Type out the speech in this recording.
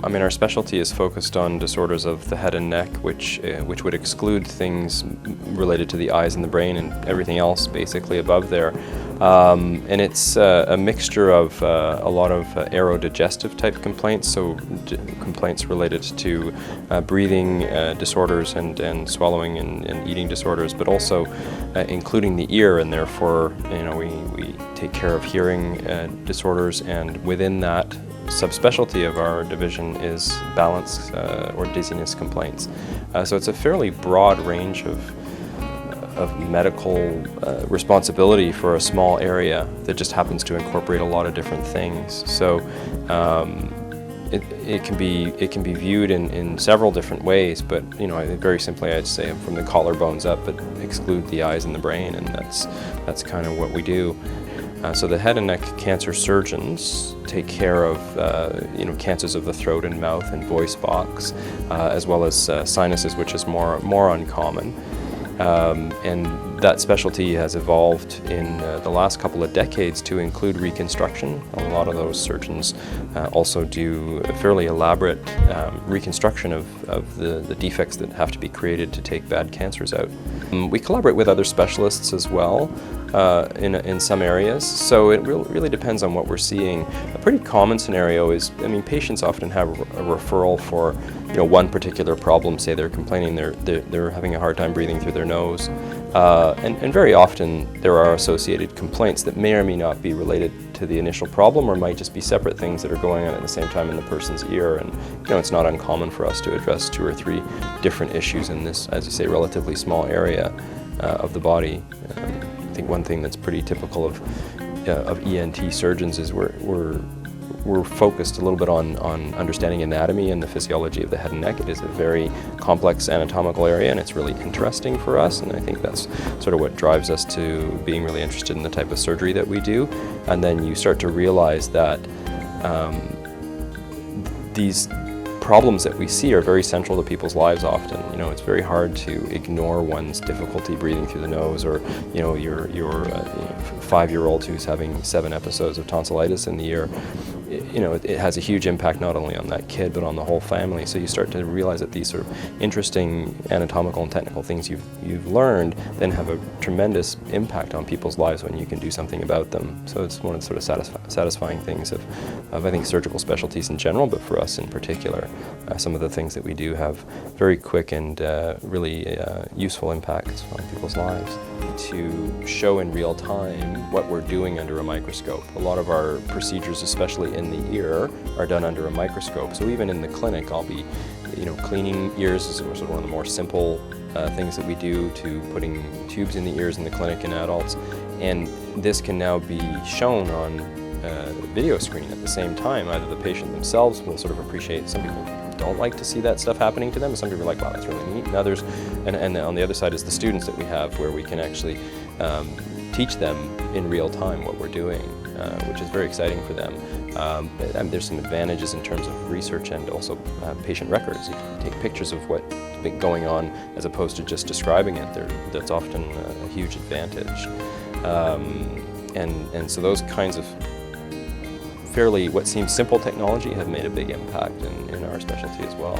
I mean, our specialty is focused on disorders of the head and neck, which would exclude things related to the eyes and the brain and everything else basically above there. And it's a mixture of a lot of aerodigestive type complaints, so complaints related to breathing disorders and swallowing and eating disorders, but also including the ear, and therefore, we take care of hearing disorders, and within that subspecialty of our division is balance or dizziness complaints. So it's a fairly broad range of medical responsibility for a small area that just happens to incorporate a lot of different things. So it can be viewed in several different ways, but very simply I'd say from the collarbones up, but exclude the eyes and the brain, and that's kind of what we do. So the head and neck cancer surgeons take care of cancers of the throat and mouth and voice box, as well as sinuses, which is more uncommon. And that specialty has evolved in the last couple of decades to include reconstruction. A lot of those surgeons also do a fairly elaborate reconstruction of the defects that have to be created to take bad cancers out. We collaborate with other specialists as well in some areas, so it really depends on what we're seeing. A pretty common scenario is, patients often have a referral for one particular problem. Say they're complaining they're having a hard time breathing through their nose, and very often there are associated complaints that may or may not be related to the initial problem, or might just be separate things that are going on at the same time in the person's ear. And it's not uncommon for us to address 2 or 3 different issues in this, as you say, relatively small area of the body. I think one thing that's pretty typical of ENT surgeons is we're focused a little bit on understanding anatomy and the physiology of the head and neck. It is a very complex anatomical area, and it's really interesting for us, and I think that's sort of what drives us to being really interested in the type of surgery that we do. And then you start to realize that these problems that we see are very central to people's lives often. It's very hard to ignore one's difficulty breathing through the nose, or your 5-year-old who's having 7 episodes of tonsillitis in the ear. It has a huge impact not only on that kid but on the whole family. So you start to realize that these sort of interesting anatomical and technical things you've learned then have a tremendous impact on people's lives when you can do something about them. So it's one of the sort of satisfying things of I think surgical specialties in general, but for us in particular. Some of the things that we do have very quick and really useful impacts on people's lives. To show in real time what we're doing under a microscope. A lot of our procedures, especially in the ear, are done under a microscope. So even in the clinic, I'll be cleaning ears is sort of one of the more simple things that we do, to putting tubes in the ears in the clinic in adults. And this can now be shown on a video screen at the same time. Either the patient themselves will sort of appreciate, some people don't like to see that stuff happening to them, and some people are like, wow, that's really neat. And others, and on the other side is the students that we have, where we can actually teach them in real time what we're doing, which is very exciting for them. And there's some advantages in terms of research and also patient records. You can take pictures of what's been going on as opposed to just describing it. That's often a huge advantage. And so those kinds of fairly, what seems simple technology have made a big impact in our specialty as well.